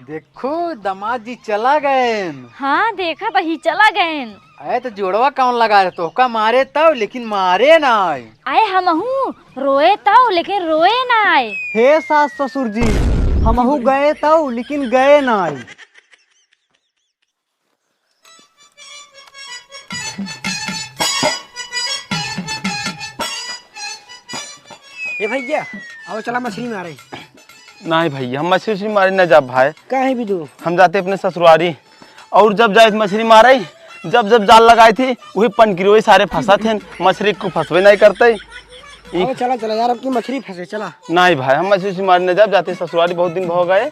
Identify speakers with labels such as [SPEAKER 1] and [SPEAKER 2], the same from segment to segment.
[SPEAKER 1] देखो दामाद जी चला गए।
[SPEAKER 2] हाँ देखा तो ही चला गए।
[SPEAKER 1] अरे तो जोड़वा कौन लगा रहे तोहका मारे तब लेकिन मारे ना
[SPEAKER 2] आए हमहू रोए तो लेकिन रोए ना आए।
[SPEAKER 3] हे सास ससुर जी, हमहू गए तो लेकिन गए ना।
[SPEAKER 4] ए भैया आओ चला मछली मारे।
[SPEAKER 5] नहीं भैया हम मछली मारे न जा भाई।
[SPEAKER 4] काहे भी दो
[SPEAKER 5] हम जाते अपने ससुरारी और जब जाए मछली मारे जब जब जाल लगाई थी वही पनकिरोई सारे फंसा थे मछली को फंसवे नहीं करते।
[SPEAKER 4] आओ चला चला यार अब की मछली फंसे चला।
[SPEAKER 5] नहीं भाई हम मछली मारे न जाते ससुरारी बहुत दिन हो गए।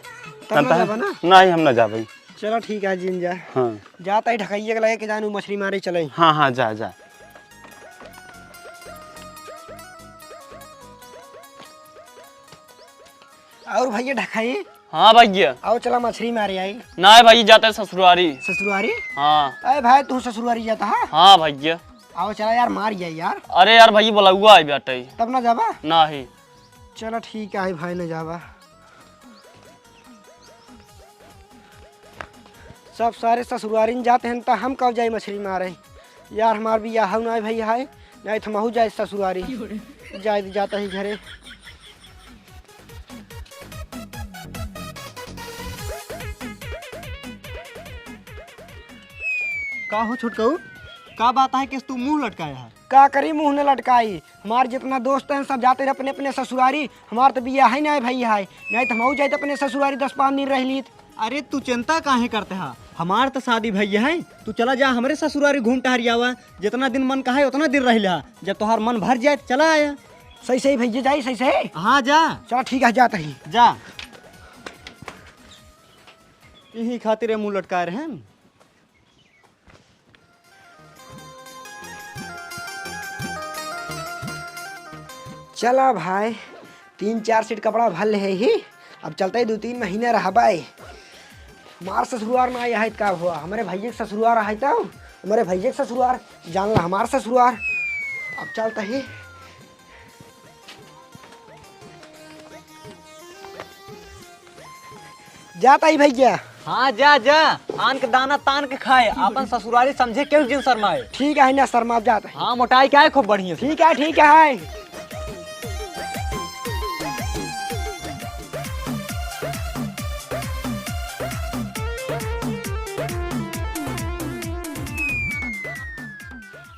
[SPEAKER 5] नहीं हम न जा भाई।
[SPEAKER 4] चलो ठीक है जिन जा।
[SPEAKER 5] हाँ
[SPEAKER 4] जाता ही ढकैया के लगे के जानू मछली मारे चले।
[SPEAKER 5] हाँ हाँ जा जा।
[SPEAKER 4] और भैया ढकाई।
[SPEAKER 6] हाँ भैया।
[SPEAKER 4] आओ चला मछली मारे आई।
[SPEAKER 6] ना भाई जाते ससुरारी।
[SPEAKER 4] ससुरारी?
[SPEAKER 6] हाँ।
[SPEAKER 4] अरे भाई तू ससुरारी जाता है?
[SPEAKER 6] हाँ भैया।
[SPEAKER 4] आओ चला यार मार जाए यार।
[SPEAKER 6] अरे यार भैया बोला हुआ है बेटा
[SPEAKER 4] तब ना जाबा?
[SPEAKER 6] नहीं।
[SPEAKER 4] चलो ठीक है भाई न जाबा। सब सारे ससुरारी जाते हैं तो हम कब जाए मछली मारे यार। हमार भी यहाँ ना भाई है नहीं तो महू जाए ससुरारी जाए जाता ही घरे।
[SPEAKER 3] का हो छोटकऊ, का बात है कि तू मुंह लटकाया है?
[SPEAKER 4] का करी मुँह ने लटकाई। हमारे जितना दोस्त हैं सब जाते रहे अपने अपने ससुरारी। हमार तो बिया है ना भाई है नहीं तो महू जाए अपने ससुरारी 10-5 दिन रह ली।
[SPEAKER 3] अरे तू चिंता काहे करते है, हमार तो शादी भैया है। तू चला जा हमरे ससुरारी घूम टहरियावा। जितना दिन मन कहा उतना दिन रह लिहा। जब तोहार मन भर जाए चला आया।
[SPEAKER 4] सही सही भैया जाए सही सही।
[SPEAKER 3] हाँ जा।
[SPEAKER 4] चलो ठीक है जाता ही
[SPEAKER 3] जा। यही खातिर मुंह लटकाए रहे।
[SPEAKER 4] चला भाई 3-4 सेट कपड़ा भल है ही। अब चलते ही 2-3 महीने रह बाई। हमार ससुरार ना आया है का हुआ हमारे भैया के ससुरार है तो हमारे भैया के ससुरार जान ला हमार ससुरार। अब चलते ही जाता ही भैया।
[SPEAKER 3] हाँ जा जा, आन के दाना तान के खाए, अपन ससुरारी समझे क्यों जिन शर्माए।
[SPEAKER 4] ठीक है ना शर्मा जाता है।
[SPEAKER 3] हाँ मोटाई क्या है खूब बढ़िया।
[SPEAKER 4] ठीक है।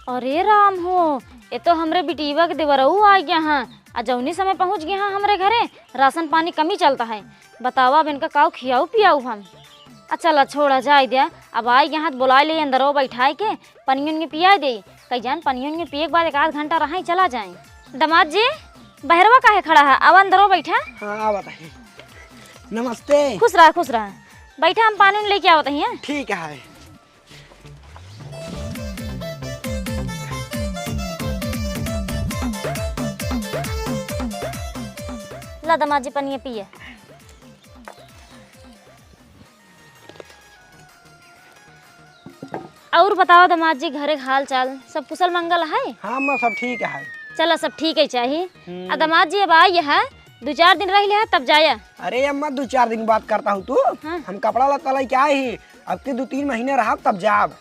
[SPEAKER 2] अरे राम हो, ये तो हमरे बिटीवा के देवरऊ आ गया हाँ। जौनी समय पहुँच गया हाँ हमरे घरे। राशन पानी कमी चलता है। बतावा अब इनका काऊ खियाऊ पियाऊ हम। चला छोड़ा जाए दिया। अब आई यहाँ तो बुला ले अंदर बैठाए के पनियन पिया दे। कई जान पनियन पिए के बाद 1 आध घंटा रहा चला जाए। दामाद जी बहरवा काहे खड़ा है, अब अंदर बैठा।
[SPEAKER 4] हाँ बताइए। नमस्ते।
[SPEAKER 2] खुश रहा बैठा, हम पानी लेके आवत हैं।
[SPEAKER 4] ठीक है।
[SPEAKER 2] ला दामाद जी पनिया पिए। और बताओ दामाद जी घरे हाल चाल सब कुशल मंगल है?
[SPEAKER 4] हाँ मैं सब ठीक है।
[SPEAKER 2] चलो सब ठीक है चाहिए। दामाद जी अब आई है 2-4 दिन रह लिया तब जाया।
[SPEAKER 4] अरे अम्मा 2-4 दिन बात करता हूँ तू।
[SPEAKER 2] हाँ।
[SPEAKER 4] हम कपड़ा लत्ता लेके आए ही अब के 2-3 महीने रहा तब जाब।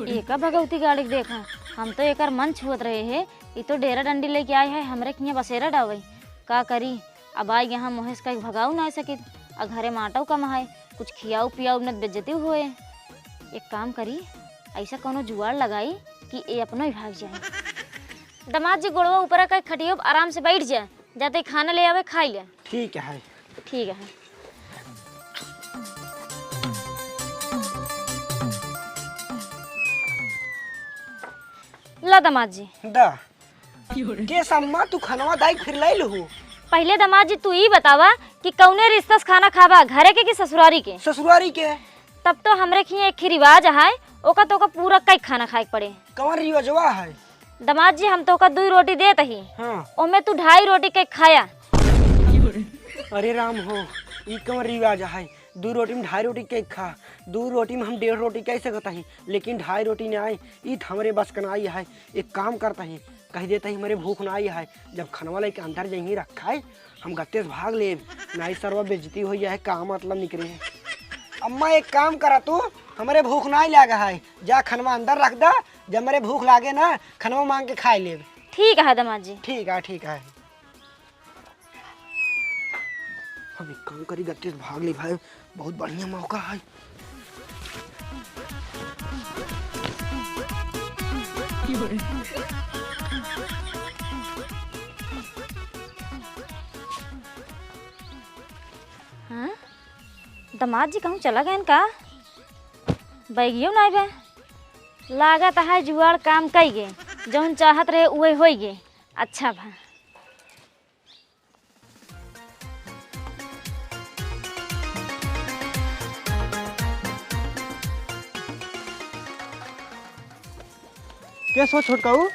[SPEAKER 2] एक भगवती गाड़ी के देखा हम तो एक मन छुअत रहे है। ये तो डेरा डंडी लेके आए है हमरे के बसेरा डावे का करी। अब आई यहाँ मोहेश का भगाऊ ना सके और घरे माटाऊ कम है कुछ खियाऊ पियाऊ न बेज्जती हुए। एक काम करी ऐसा कोनो जुआड़ लगाई कि ये अपनो ही भाग जाए। दामाद जी गोड़वा ऊपर का खटियो आराम से बैठ जाए, जाते खाना ले आवे खाई ले।
[SPEAKER 4] ठीक है।
[SPEAKER 2] ठीक है। ला दामाद जी
[SPEAKER 4] दा के सम्मा तू खनवा दाई फिर ले लहू।
[SPEAKER 2] पहले दामाद जी तू ही बतावा कि कौने रिश्ता से खाना खावा, घरे के कि ससुरारी के?
[SPEAKER 4] ससुरारी के।
[SPEAKER 2] तब तो हमरे के एक रिवाज है ओका तो पूरा कई खाना खाए के पड़े।
[SPEAKER 4] कौन रिवाजवा है?
[SPEAKER 2] दामाद जी हम तो का 2 रोटी देत ही।
[SPEAKER 4] हाँ।
[SPEAKER 2] ओमे तू 2.5 रोटी के खाया।
[SPEAKER 4] अरे राम हो ये कौन रिवाज है? 2 रोटी में 2.5 रोटी के खा। 2 रोटी में हम 1.5 रोटी कैसे खाता ही लेकिन 2.5 रोटी ने आए ये हमारे बस का आई है। एक काम करता है कह देता ही हमारे भूख ना आई है। जब खनवा लेके अंदर जाएंगे रखा है हम गत्ते से भाग ले, नहीं सरवा बेइज्जती हो जाए, का मतलब निकले। अम्मा एक काम करा तू, हमारे भूख नहीं लागा है, जा खनवा अंदर रख दा, जब मेरे भूख लागे ना खनवा मांग के खाए ले।
[SPEAKER 2] ठीक है दामाद जी।
[SPEAKER 4] ठीक है ठीक है। हम एक काम करी गत्ते से भाग ले भाई, बहुत बढ़िया मौका है।
[SPEAKER 2] हाँ दामाद जी कहूँ चला गए का बैगियो नहीं बे, लागत है जुआड़ काम कई गे, जौन चाहत रहे उहे हो गे। अच्छा भा
[SPEAKER 3] केस हो छोटकाऊ,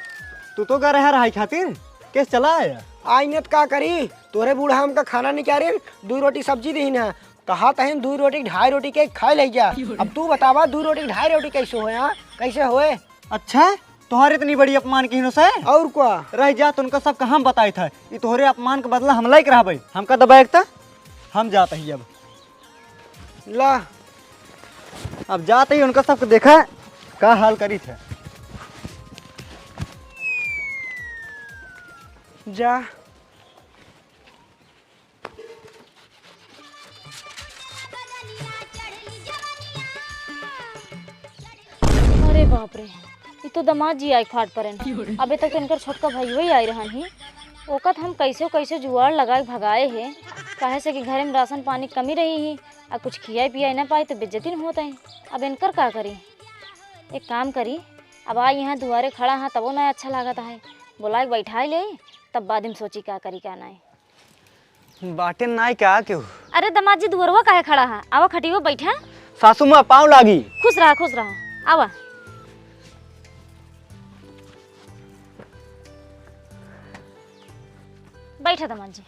[SPEAKER 3] तू तो गा रहा रहा खातिर केस चला आया।
[SPEAKER 4] आइनत का करी, तोरे बूढ़ा हमका खाना नहीं क्या रे, 2 रोटी सब्जी दी ना, कहा तहन 2 रोटी 2.5 रोटी के खाए ले जा। अब तू बतावा 2 रोटी 2.5 रोटी कैसे होए? हाँ कैसे होए?
[SPEAKER 3] अच्छा तुम्हारे इतनी बड़ी अपमान की से
[SPEAKER 4] और क्या
[SPEAKER 3] रह जा, तुमका सब हम बताए थे, ये तोहरे अपमान का बदला हम लाइक रहा भाई, हमका दबाएक था, हम जाते ही
[SPEAKER 4] ला।
[SPEAKER 3] अब जाते ही उनका सबको देखा का हाल करी थे।
[SPEAKER 4] जा
[SPEAKER 2] अरे बाप रे, ये तो दामाद जी आई फाट पड़े। अबे तक तो इनकर छोटका भाई वही आई रहन ही, ओकत हम कैसे कैसे जुआड़ लगाए भगाए है, काहे से कि घरे में राशन पानी कमी रही ही, अब कुछ खियाई पियाई ना पाई तो बेइज्जती न होता है। अब इनकर का करी? एक काम करी, अब आई यहाँ दुआरे खड़ा हाँ तबो ना अच्छा लागत है, बोला बैठाई ले, तब बाद में सोची का करी का नहीं।
[SPEAKER 3] बाटे नाई क्या क्यों?
[SPEAKER 2] अरे दामाद जी दुआरवा काहे खड़ा है, आवा खटियो बैठा।
[SPEAKER 3] सासू माँ पाँव लागी।
[SPEAKER 2] खुश रहा, आवा। बैठा दामाद जी।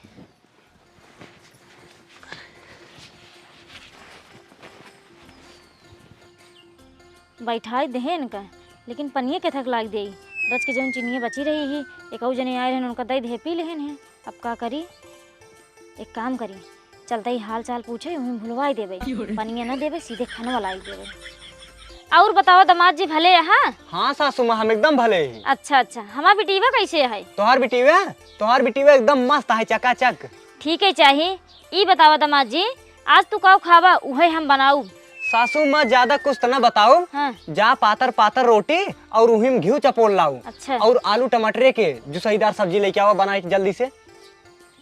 [SPEAKER 2] बैठाई दे इनका, लेकिन पनिए के थक लाग दे, रच के जौन चीनिए बची रही ही, एक और जने आए रहन उनका दही दे पी लेहन है। अब का करी? एक काम करी, चलते ही हाल चाल पूछे उन्हें भुलवाई देवे, पनिए न देवे, सीधे खाना लाई देवे। और बताओ दामाद जी भले यहाँ?
[SPEAKER 3] हाँ सासू माँ हम एकदम भले ही।
[SPEAKER 2] अच्छा अच्छा, हमार बिटिया कैसे है?
[SPEAKER 3] तोहार बिटिया एकदम मस्त है, चकाचक।
[SPEAKER 2] ठीक है चाहिए। ई बताओ दामाद जी, आज तू का खावा उहे हम बनाऊ?
[SPEAKER 3] सासू माँ ज्यादा कुछ तो न बताओ।
[SPEAKER 2] हाँ।
[SPEAKER 3] जा पातर पातर रोटी और उही में घी चपोल लाऊ।
[SPEAKER 2] अच्छा।
[SPEAKER 3] और आलू टमाटरे के जो सहीदार सब्जी लेके आओ, बनाए जल्दी से।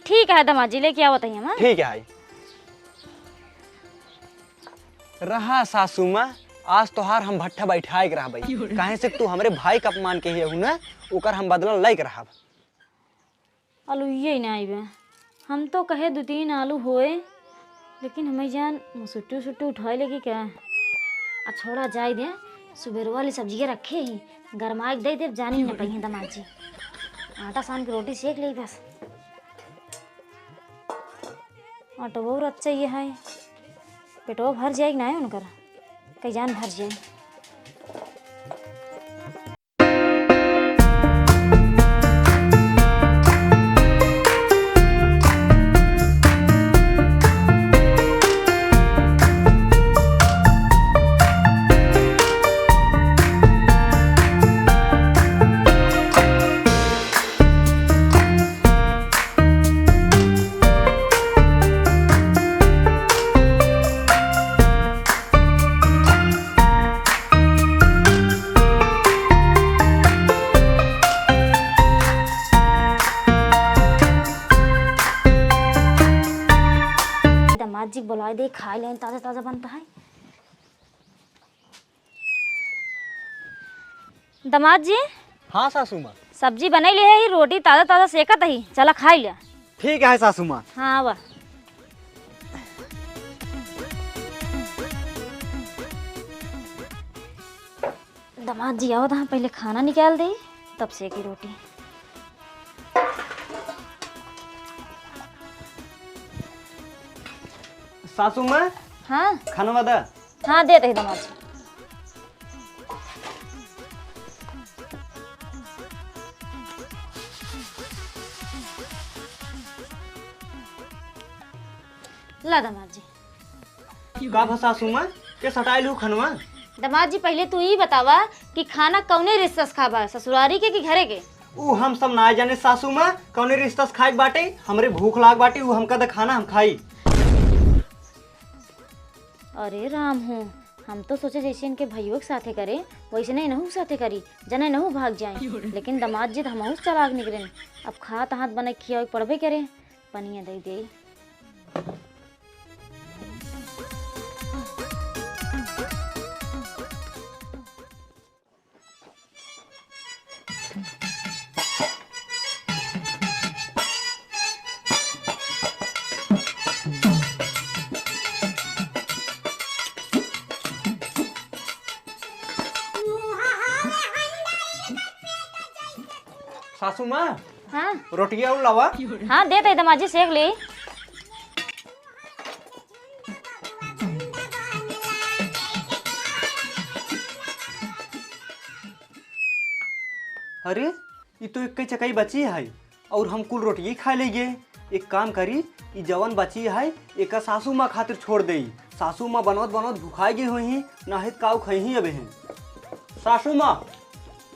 [SPEAKER 2] ठीक है दामाद जी, लेके आओ तही हम।
[SPEAKER 3] ठीक है। रहा सासू माँ, आज तोहार हम भट्ठा बैठाए रहा भाई, काहे से तू हमरे भाई का अपमान के हूँ ना, ओकर हम बदला लाइक रहा।
[SPEAKER 2] आलू ये नहीं बे, हम तो कहे 2-3 आलू होए, लेकिन हमें जान सुट्टू सुट्टू उठाए लेगी क्या? आ छोड़ा जाए दे, सुबह वाली सब्जियाँ रखे ही, गरमाए दे दे, जानी न पाई दामाद जी। आटा सान की रोटी सेक ली बस। आटा बहुत अच्छा ये है, पेटो भर जाएगी ना है उनकर, कई जान भर जाए। दामाद जी बुलाए दे, खाए लें, ताज़ा ताज़ा बनता है। दामाद जी।
[SPEAKER 3] हाँ सासू माँ।
[SPEAKER 2] सब्जी बने ले है ही, रोटी ताज़ा ताज़ा सेकत ही, चला खाई ले।
[SPEAKER 3] ठीक है सासू माँ।
[SPEAKER 2] हाँ वाह। दामाद जी आओ, तो पहले खाना निकाल दे, तब सेकी रोटी।
[SPEAKER 3] सासू माँ
[SPEAKER 2] हाँ
[SPEAKER 3] खाना दा।
[SPEAKER 2] हाँ देते ही दामाद जी। ला दामाद जी।
[SPEAKER 3] का भा सासू माँ के सटाइल हूँ खनवा?
[SPEAKER 2] दामाद जी पहले तू ही बतावा कि खाना कौने रिश्ता से खाबा, ससुरारी के कि घरे के?
[SPEAKER 3] ऊ हम सब ना जाने सासू माँ, कौने रिश्ता से खाए बाटे, हमरे भूख लाग बाटे, ऊ हमका दे खाना हम खाई।
[SPEAKER 2] अरे राम हूँ, हम तो सोचे जैसे इनके भैया के साथे करे वैसे नहीं नहू साथे करी, जने नहू भाग जाए। लेकिन दामाद जी हम चलाक निकले। अब खात हाथ बने खिया पड़बे करे, पनिया दे दे।
[SPEAKER 3] सासू माँ
[SPEAKER 2] हाँ
[SPEAKER 3] रोटियां और लावा।
[SPEAKER 2] हाँ दे दे दामाद जी, सेक ली।
[SPEAKER 3] अरे ये तो एक चकाई बची है और हम कुल रोटियां खा लेंगे। एक काम करी, ये जवन बची है एक सासू माँ खातिर छोड़ दे। सासू माँ बनवत बनवत भुखाई गई हुई, नाहित काऊ खही अबे हैं। सासू माँ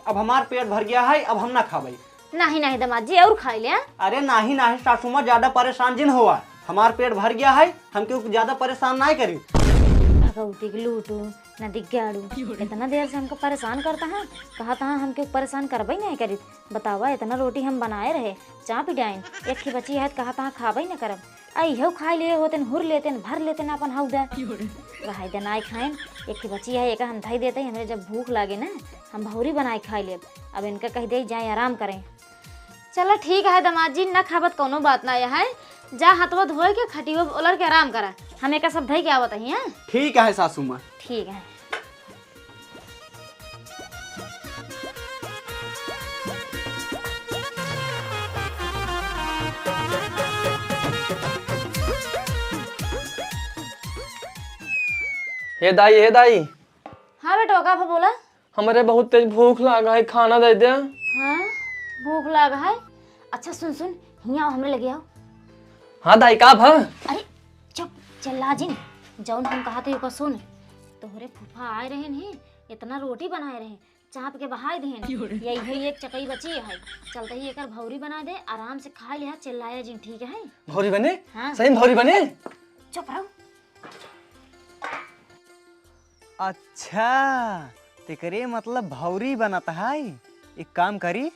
[SPEAKER 3] अब हमार पेट भर गया है, अब हम ना खाबे।
[SPEAKER 2] नहीं नहीं दामाद जी और खा लिया।
[SPEAKER 3] अरे नाही नाही सासू माँ, ज्यादा परेशान जिन हुआ, हमार पेट भर गया है, हम क्यों ज्यादा परेशान नहीं करी।
[SPEAKER 2] भगवती की लूटू नदी गाड़ू, इतना देर से हमको परेशान करता है, कहा था हम क्यों परेशान करबई नहीं करी। बतावा इतना रोटी हम बनाए रहे, चाँ पिटाइन एक की बची है, कहा था खाबई न करब। आई हो खा लिए होते हुर लेते भर लेते अपन हौदा रहा दे ना खाएं। एक की बची है, एक हम धई देते, हमें जब भूख लागे ना हम भौरी बनाए खाई ले। अब इनका कह दे जाए आराम करें। चलो ठीक है दामाद जी, न खाबत कोनो बात ना है, जा हाथवा धोए के खटियो उलर के आराम करा, हमें का सब धई के आवत है।
[SPEAKER 3] ठीक है सासू माँ।
[SPEAKER 2] ठीक है।
[SPEAKER 6] हे दाई हे दाई,
[SPEAKER 2] हाँ बेटा का बोला?
[SPEAKER 6] हमारे बहुत तेज भूख लगा है, खाना दे दे।
[SPEAKER 2] हाँ भूख लगा है। अच्छा सुन सुन, हिया आओ, हमरे लगे आओ।
[SPEAKER 6] हाँ दाई का भा?
[SPEAKER 2] अरे चुप चल्ला जिन, जौन हम कहा थे ओका सुन। तोहरे फूफा आए रहे हैं, इतना रोटी बनाए रहे, चाप के बहाए दें, यही एक चकई बची है, चलते ही एक भौरी बना दे, आराम से खा लिया, चिल्लाया जिन, ठीक है?
[SPEAKER 6] भौरी बने?
[SPEAKER 2] हाँ।
[SPEAKER 6] सही भौरी बने?
[SPEAKER 2] चुप रहो।
[SPEAKER 3] अच्छा तेकरे मतलब भौरी बनता है। एक काम करी,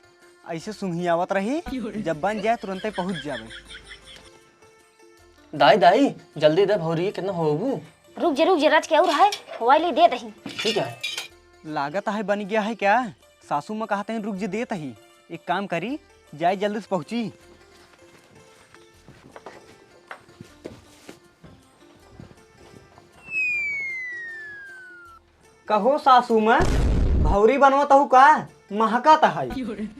[SPEAKER 3] ऐसे सुंघियावत रही, जब बन जाए तुरंत पहुंच जावे।
[SPEAKER 6] दाई दाई जल्दी दे, भौरी कितना होबू?
[SPEAKER 2] रुक जे राज के और है, हवाई ले दे दही।
[SPEAKER 6] ठीक है।
[SPEAKER 3] लागत है बन गया है क्या? सासू माँ कहते हैं रुक जे देत ही। एक काम करी, जाए जल्दी से पहुंची। कहो सासू माँ, भौरी बनवत हूँ का? महकत है।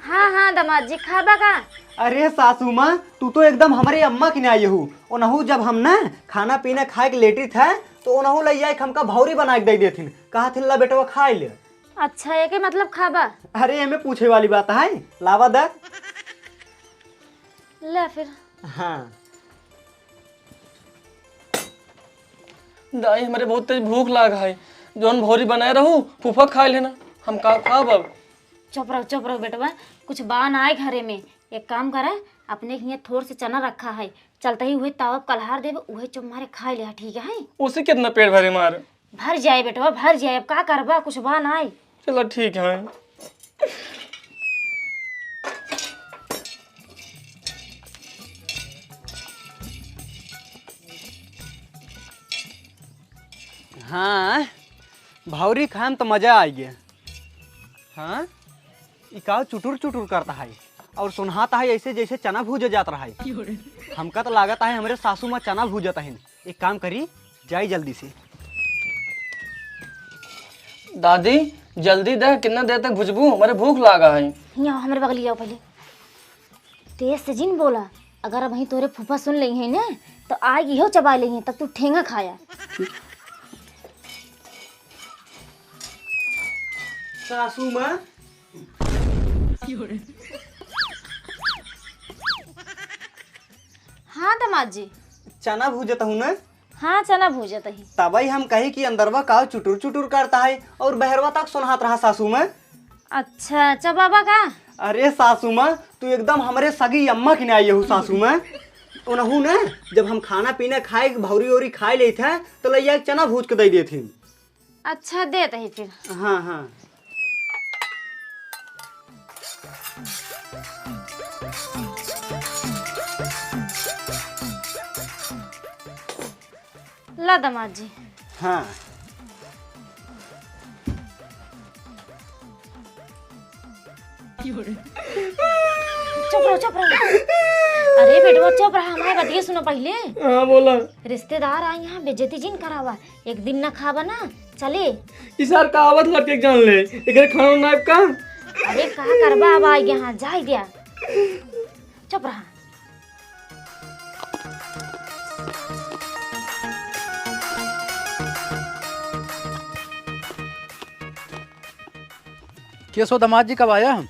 [SPEAKER 2] हाँ हाँ दामाद जी, खाबा का?
[SPEAKER 3] अरे सासू माँ, तू तो एकदम हमारे अम्मा की नहीं हूँ। ओनहू जब हम ना खाना पीना खाए के लेटी थे तो ओनहू ले जाए हमका भौरी बना के दे देथिन, कहा थिन ला बेटवा खाए ले।
[SPEAKER 2] अच्छा ये के मतलब खाबा?
[SPEAKER 3] अरे एमे पूछे वाली बात है, लावा दे।
[SPEAKER 2] ले फिर।
[SPEAKER 3] हाँ
[SPEAKER 6] दाई हमारे बहुत तेज भूख लगा है, जौन भौरी बनाए रहू फूफा खा लेना, हम का खाब अब।
[SPEAKER 2] चुप रहो बेटवा, कुछ बान आए घरे में। एक काम करे, अपने हियाँ थोड़ से चना रखा है, चलते ही हुए तावा कलहार देवे, उहे चुप मारे खा लिया, ठीक है?
[SPEAKER 6] उसे कितना पेट भरे मार?
[SPEAKER 2] भर जाए बेटवा भर जाए, अब का करबा, कुछ बान आए।
[SPEAKER 6] चलो ठीक है।
[SPEAKER 3] हाँ भौरी खान तो मजा आ गया। हाँ इकाव चुटुर चुटुर करता है और सुनहाता है ऐसे जैसे चना भूजा जाता रहा है। हमका तो लागत है हमारे सासू माँ चना भूजता है। एक काम करी, जाई जल्दी से।
[SPEAKER 6] दादी जल्दी दे, कितना देर तक भुजबू, हमारे भूख लगा है।
[SPEAKER 2] यहाँ हमारे बगल आओ पहले। तेज से जिन बोला, अगर अब वहीं तोरे फूफा सुन ली है ना तो आएगी हो चबा ली, तब तू ठेंगा खाया।
[SPEAKER 3] सासू माँ
[SPEAKER 2] हाँ दामाद जी।
[SPEAKER 3] चना भूजत हूँ ना,
[SPEAKER 2] हाँ चना भूजत ही।
[SPEAKER 3] तबई हम कही कि अंदरवा का चुटुर चुटुर करता है और बहरवा तक सुनहात रहा सासू माँ।
[SPEAKER 2] अच्छा चबाबा का।
[SPEAKER 3] अरे सासू माँ तू एकदम हमारे सगी अम्मा की आई हूँ सासू माँ। उनहू ना जब हम खाना पीना खाए भौरी ओरी खाए ले थे तो लैया चना भूज के दे देती।
[SPEAKER 2] अच्छा देते ही फिर।
[SPEAKER 3] हाँ हाँ
[SPEAKER 2] ला दामाद जी।
[SPEAKER 3] हाँ
[SPEAKER 2] चुप रहो। अरे बेटवा चुप रहा, हमारे बतिया सुनो पहले।
[SPEAKER 6] हाँ बोला।
[SPEAKER 2] रिश्तेदार आए यहाँ बेइज्जती जिन करावा, एक दिन ना खावा ना चले।
[SPEAKER 6] इसार कहावत लग जान ले एकरे खाना नाइब का।
[SPEAKER 2] अरे कहा करबा अब आई यहाँ जाए दिया। चुप रहा।
[SPEAKER 1] के सो दामाद जी कब आया?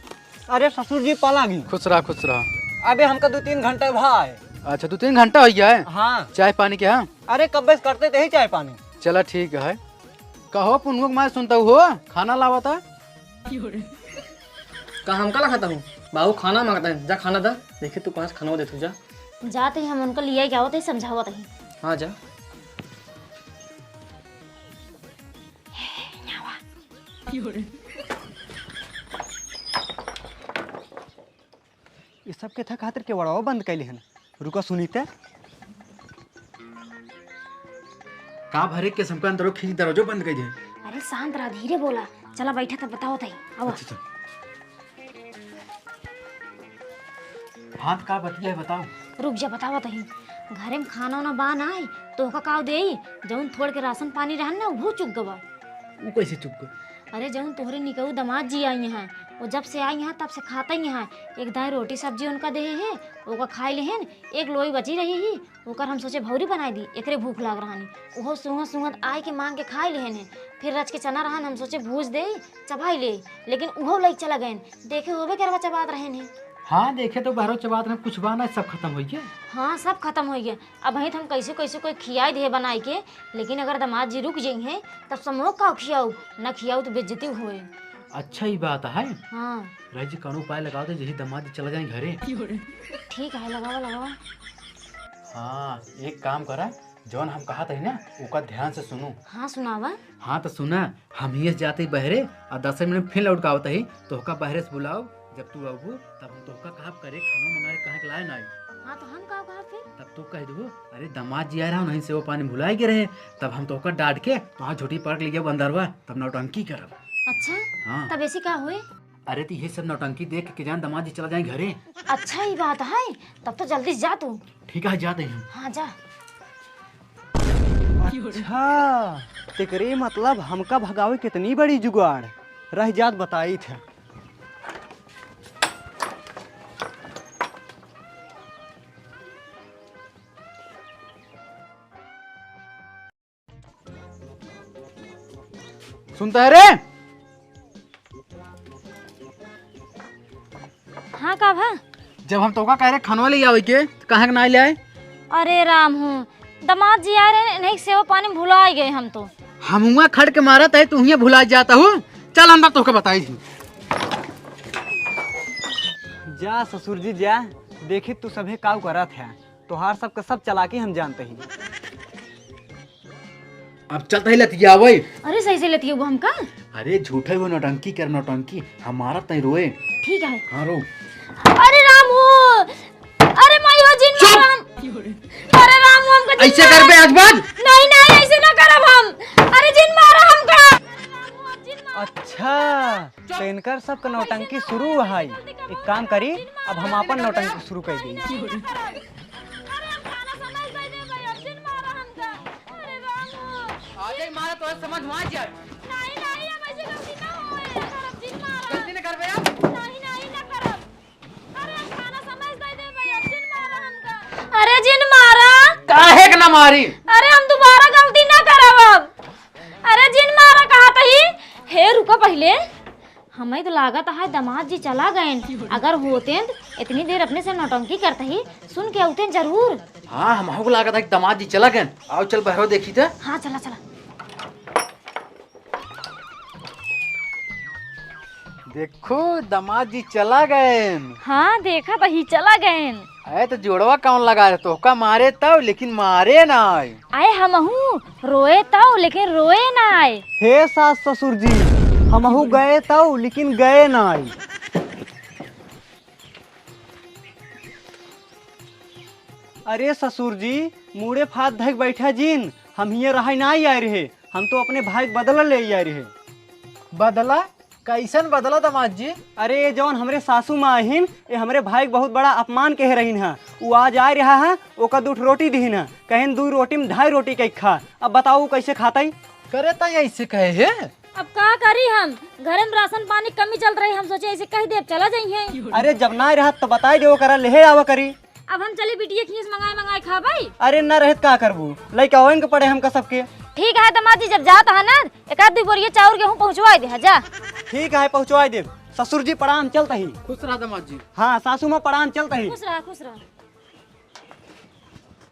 [SPEAKER 3] अरे ससुर जी पाला गई।
[SPEAKER 1] खुश रहा।
[SPEAKER 3] अबे हमका 2-3 घंटे भाई।
[SPEAKER 1] अच्छा 2-3 घंटा हो गया है।
[SPEAKER 3] हाँ
[SPEAKER 1] चाय पानी क्या है?
[SPEAKER 3] अरे कब बस करते थे ही चाय पानी।
[SPEAKER 1] चला ठीक है। कहो पुनमुख मैं सुनता हूँ खाना लावा था।
[SPEAKER 6] का हम का खाता हूँ बाबू खाना मांगता है, जा खाना दा। देखे तू कहाँ से खाना दे तू जा।
[SPEAKER 2] जाते ही हम उनको लिया क्या होता है समझावत ही।
[SPEAKER 6] हाँ जा।
[SPEAKER 3] ये सब के था खातिर के वड़ावा बंद कैले हन। रुका सुनीते
[SPEAKER 1] का भरे के समका अंदर खींच दरवाजो बंद कर दे।
[SPEAKER 2] अरे शांत रहा, धीरे बोला। चला बैठा था बताओ तही। अब
[SPEAKER 1] अच्छा हाथ का बतिया है बताओ।
[SPEAKER 2] रुक जा बताओ तही। घरे में खाना वाना बान आए तो का काव दे जौन थोड़ के राशन पानी रहन ना वो चुक गवा।
[SPEAKER 1] वो कैसे चुप गए?
[SPEAKER 2] अरे जौन तोहरे निकऊ दामाद जी आई यहाँ, वो जब से आई यहाँ तब से खाता ही यहाँ। एक दाई रोटी सब्जी उनका दे है ओका खाए लेहन, एक लोई बची रही ही ओकर हम सोचे भौरी बनाई दी। एकरे भूख लाग रहानी ओहो सुंगत सुंगत आए के मांग के खाए लेहन है। फिर रच के चना रहन हम सोचे भूज दे चबाई ले, लेकिन उहो लई चला गए। देखे होबे करवा चबात रहन है।
[SPEAKER 1] हाँ देखे तो बाहरों चबात में कुछ बाना सब खत्म हो गया।
[SPEAKER 2] हाँ सब खत्म हो गया। अब वहीं हम कैसे कैसे कोई खियाई दे बनाई के, लेकिन अगर दामाद जी रुक जाएंगे तब समोह का खियाऊ न खियाऊ तो बेइज्जती हुए।
[SPEAKER 1] अच्छा ही बात है।
[SPEAKER 2] हाँ
[SPEAKER 1] राज जी कानू उपाय लगाओ तो जैसे दामाद जी चला जाए घरे।
[SPEAKER 2] ठीक है लगावा।
[SPEAKER 1] हाँ एक काम करा, जौन हम कहा था ना उसका ध्यान से सुनो।
[SPEAKER 2] हाँ सुनावा।
[SPEAKER 1] हाँ तो सुना, हम ही जाते बहरे और 10 मिनट फिर लौट का होता ही तो का बहरे से बुलाओ। जब तू आबू तब हम तोहका कहा करे खाना मंगाए कहा के लाए ना।
[SPEAKER 2] हाँ तो हम कहा फिर
[SPEAKER 1] तब तो कह दो अरे दामाद जी आ रहा नहीं से वो पानी भुलाए के रहे, तब हम तोहका डांट के तो झूठी पकड़ लिया अंदरवा तब नौटंकी करब।
[SPEAKER 2] अच्छा
[SPEAKER 1] हाँ
[SPEAKER 2] तब ऐसी क्या हुए?
[SPEAKER 1] अरे तो ये सब नौटंकी देख के जान दामाद जी चला जाए घरे।
[SPEAKER 2] अच्छा ही बात है, तब तो जल्दी जा तू।
[SPEAKER 1] ठीक है जाते हैं।
[SPEAKER 2] हाँ जा।
[SPEAKER 3] अच्छा तेकरे मतलब हमका भगावे कितनी बड़ी जुगाड़ रह जात बताई थे।
[SPEAKER 1] सुनता है रे?
[SPEAKER 2] हाँ का भा?
[SPEAKER 1] जब हम तोका कह रहे खानवा ले आवे के तो कहाँ के ना ले आए?
[SPEAKER 2] अरे राम हूँ दामाद जी आ रहे नहीं सेवा पानी भुला गए हम तो।
[SPEAKER 1] हम हुआ खड़ के मारा था तू ही भुला जाता हूँ। चल अंदर तोका बताई थी।
[SPEAKER 3] जा ससुर जी जा, देखी तू सभे काव करा था तोहार सबका सब चलाकी हम जानते ही।
[SPEAKER 1] अब चलता ही लतिया वही।
[SPEAKER 2] अरे सही से लेती है वो हमका।
[SPEAKER 1] अरे झूठे वो नौटंकी कर नौटंकी हमारा तय रोए।
[SPEAKER 2] ठीक है।
[SPEAKER 1] हाँ रो।
[SPEAKER 2] अरे राम हो, अरे माई हो जिन मारा हम। अरे राम हो हमका जिन
[SPEAKER 1] ऐसे कर बे आज बाद।
[SPEAKER 2] नहीं नहीं ऐसे ना करब हम। अरे जिन मारा हमका।
[SPEAKER 3] अच्छा तो इनकर सबका नौटंकी शुरू है। एक काम करी अब हम अपन नौटंकी शुरू कर दी।
[SPEAKER 1] आजे मारा तो समझ में आ जाए।
[SPEAKER 2] नहीं नहीं हम ऐसे गलती ना होए करब जिन मारा।
[SPEAKER 1] गलती न करबे अब।
[SPEAKER 2] नहीं नहीं ना करब। अरे हम खाना समझ दे भैया जिन मारा हमका। अरे जिन मारा
[SPEAKER 1] काहे के ना मारी?
[SPEAKER 2] अरे हम दोबारा गलती ना करब अब। अरे जिन मारा कहा तही। हे रुको पहले हमें तो लागत है दामाद जी चला गए। अगर होते तो इतनी देर अपने से नौटंकी करते ही सुन के आते जरूर।
[SPEAKER 1] हाँ हमको लगा था कि दामाद जी चला गए। आओ चल बहरो देखी था।
[SPEAKER 2] हाँ चला चला।
[SPEAKER 1] देखो दामाद जी चला गए।
[SPEAKER 2] हाँ देखा तो ही चला गए।
[SPEAKER 1] अरे तो जोड़वा कौन लगा रहे तोहका मारे तब लेकिन मारे ना आए।
[SPEAKER 2] आए हमहू रोए तो लेकिन रोए ना आए।
[SPEAKER 3] हे सास ससुर जी, हमहू गए तो लेकिन गए ना आई। अरे ससुर जी, मुड़े फात धक बैठा जिन, हम हिये रहा ना आए रहे, हम तो अपने भाई बदला ले आए रहे।
[SPEAKER 1] बदला कैसन बदला दामाद जी?
[SPEAKER 3] अरे ये जौन हमरे सासू माँ आहिन, ये हमरे भाई बहुत बड़ा अपमान कह रही है। वो आज आ रहा है, ओका 2 रोटी दीन है, कहें 2 रोटी में 2.5 रोटी के खा। अब बताओ कैसे खाता ही?
[SPEAKER 1] करे ता ऐसे कहे है।
[SPEAKER 2] अब का करी हम, घर में राशन पानी कमी चल रही, हम सोचे ऐसे कह दे अब चला जाइए।
[SPEAKER 3] अरे जब ना रहा तो बताई दे करा ले आवा करी।
[SPEAKER 2] अब हम चले बिटिया खीस मंगाए खा भाई।
[SPEAKER 3] अरे न रहत का करबू, लइका होइन के पड़े हमका सबके।
[SPEAKER 2] ठीक है दामाद जी, जब जाता है ना 1-2 बोरिया चाउर गेहूं पहुंचवा दे जा।
[SPEAKER 3] ठीक है पहुँचवा दे। ससुर जी प्रणाम, चलता ही।
[SPEAKER 1] खुश रहा दामाद जी।
[SPEAKER 3] हाँ सासू माँ प्रणाम, चलता ही।
[SPEAKER 2] खुश रहा खुश रहा।